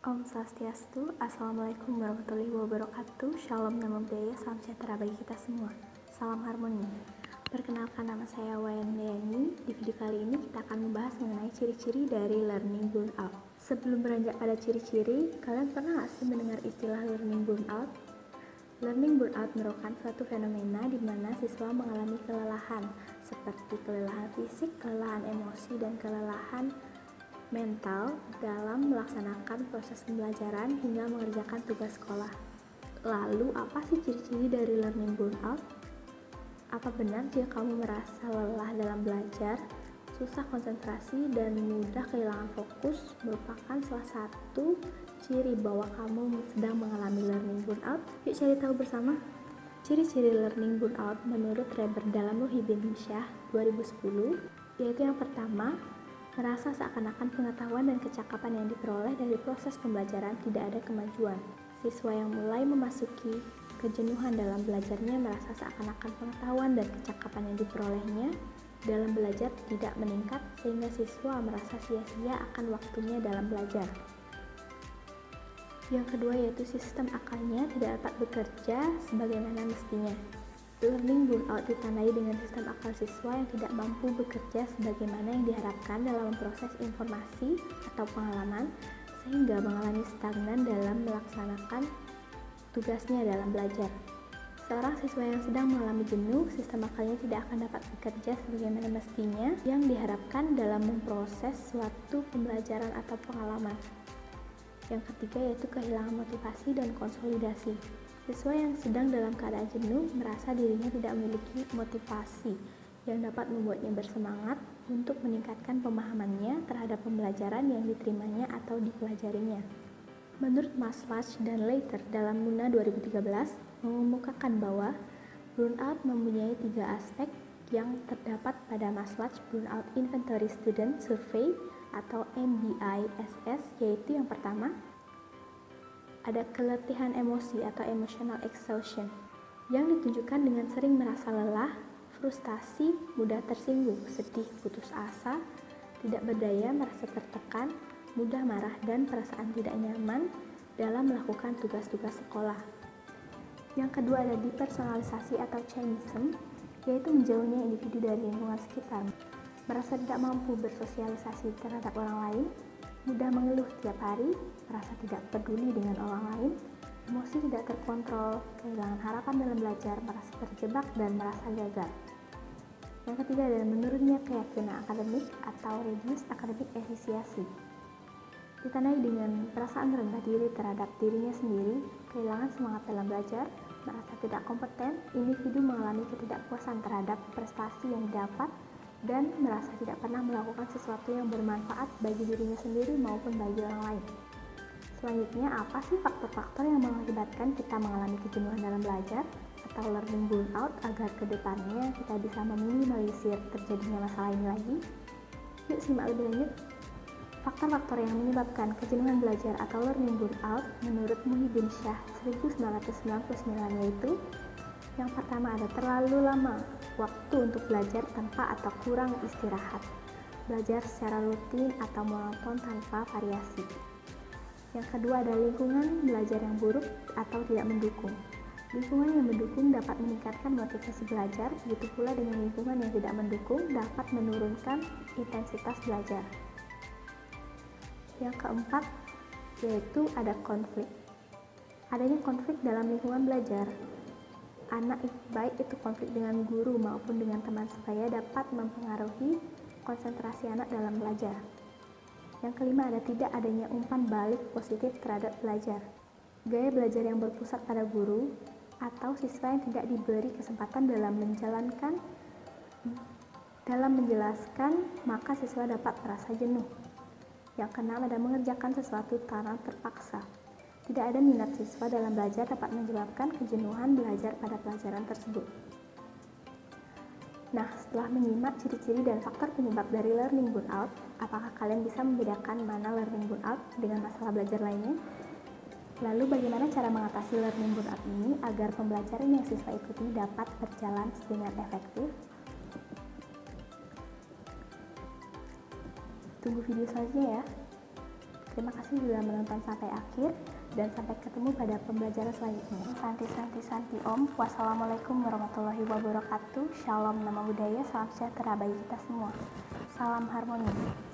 Om Swastiastu, Assalamualaikum warahmatullahi wabarakatuh. Shalom, namo budaya, salam sejahtera bagi kita semua. Salam harmoni. Perkenalkan, nama saya Wayan Dayani. Di video kali ini kita akan membahas mengenai ciri-ciri dari learning burnout. Sebelum beranjak pada ciri-ciri, kalian pernah nggak sih mendengar istilah learning burnout? Learning burnout merupakan suatu fenomena di mana siswa mengalami kelelahan, seperti kelelahan fisik, kelelahan emosi, dan kelelahan mental dalam melaksanakan proses pembelajaran hingga mengerjakan tugas sekolah. Lalu, apa sih ciri-ciri dari learning burnout? Apa benar jika kamu merasa lelah dalam belajar, susah konsentrasi, dan mudah kehilangan fokus merupakan salah satu ciri bahwa kamu sedang mengalami learning burnout? Yuk cari tahu bersama. Ciri-ciri learning burnout menurut Reber dalam Muhyiddin Syah 2010, yaitu yang pertama, merasa seakan-akan pengetahuan dan kecakapan yang diperoleh dari proses pembelajaran tidak ada kemajuan. Siswa yang mulai memasuki kejenuhan dalam belajarnya merasa seakan-akan pengetahuan dan kecakapan yang diperolehnya dalam belajar tidak meningkat, sehingga siswa merasa sia-sia akan waktunya dalam belajar. Yang kedua yaitu sistem akalnya tidak dapat bekerja sebagaimana mestinya. Learning burnout ditandai dengan sistem akal siswa yang tidak mampu bekerja sebagaimana yang diharapkan dalam memproses informasi atau pengalaman, sehingga mengalami stagnan dalam melaksanakan tugasnya dalam belajar. Seorang siswa yang sedang mengalami jenuh, sistem akalnya tidak akan dapat bekerja sebagaimana mestinya yang diharapkan dalam memproses suatu pembelajaran atau pengalaman. Yang ketiga yaitu kehilangan motivasi dan konsolidasi. Siswa yang sedang dalam keadaan jenuh merasa dirinya tidak memiliki motivasi yang dapat membuatnya bersemangat untuk meningkatkan pemahamannya terhadap pembelajaran yang diterimanya atau dipelajarinya. Menurut Maslach dan Leiter dalam Luna 2013 mengemukakan bahwa burnout mempunyai 3 aspek yang terdapat pada Maslach Burnout Inventory Student Survey atau MBISS, yaitu yang pertama, ada keletihan emosi atau emotional exhaustion yang ditunjukkan dengan sering merasa lelah, frustasi, mudah tersinggung, sedih, putus asa, tidak berdaya, merasa tertekan, mudah marah, dan perasaan tidak nyaman dalam melakukan tugas-tugas sekolah. Yang kedua ada depersonalisasi atau chainism, yaitu menjauhnya individu dari lingkungan sekitar, merasa tidak mampu bersosialisasi terhadap orang lain, mudah mengeluh tiap hari, merasa tidak peduli dengan orang lain, emosi tidak terkontrol, kehilangan harapan dalam belajar, merasa terjebak, dan merasa gagal. Yang ketiga adalah menurunnya keyakinan akademik atau reduced academic efficiency. Ditandai dengan perasaan rendah diri terhadap dirinya sendiri, kehilangan semangat dalam belajar, merasa tidak kompeten, individu mengalami ketidakpuasan terhadap prestasi yang didapat, dan merasa tidak pernah melakukan sesuatu yang bermanfaat bagi dirinya sendiri maupun bagi orang lain. Selanjutnya, apa sih faktor-faktor yang mengakibatkan kita mengalami kejenuhan dalam belajar atau learning burnout agar kedepannya kita bisa meminimalisir terjadinya masalah ini lagi? Yuk simak lebih lanjut. Faktor-faktor yang menyebabkan kejenuhan belajar atau learning burnout menurut Muhyiddin Syah 1999 yaitu yang pertama ada terlalu lama waktu untuk belajar tanpa atau kurang istirahat, belajar secara rutin atau monoton tanpa variasi. Yang kedua ada lingkungan belajar yang buruk atau tidak mendukung. Lingkungan yang mendukung dapat meningkatkan motivasi belajar, begitu pula dengan lingkungan yang tidak mendukung dapat menurunkan intensitas belajar. Yang keempat yaitu ada konflik. Adanya konflik dalam lingkungan belajar. Anak baik itu konflik dengan guru maupun dengan teman sebaya dapat mempengaruhi konsentrasi anak dalam belajar. Yang kelima ada tidak adanya umpan balik positif terhadap belajar. Gaya belajar yang berpusat pada guru atau siswa yang tidak diberi kesempatan dalam menjelaskan, maka siswa dapat merasa jenuh. Yang keenam ada mengerjakan sesuatu karena terpaksa. Tidak ada minat siswa dalam belajar dapat menyebabkan kejenuhan belajar pada pelajaran tersebut. Nah, setelah menyimak ciri-ciri dan faktor penyebab dari learning burnout, apakah kalian bisa membedakan mana learning burnout dengan masalah belajar lainnya? Lalu bagaimana cara mengatasi learning burnout ini agar pembelajaran yang siswa ikuti dapat berjalan dengan efektif? Tunggu video selanjutnya ya. Terima kasih sudah menonton sampai akhir dan sampai ketemu pada pembelajaran selanjutnya. Santi Om. Wassalamualaikum warahmatullahi wabarakatuh. Shalom nama budaya, salam sejahtera bagi kita semua. Salam harmoni.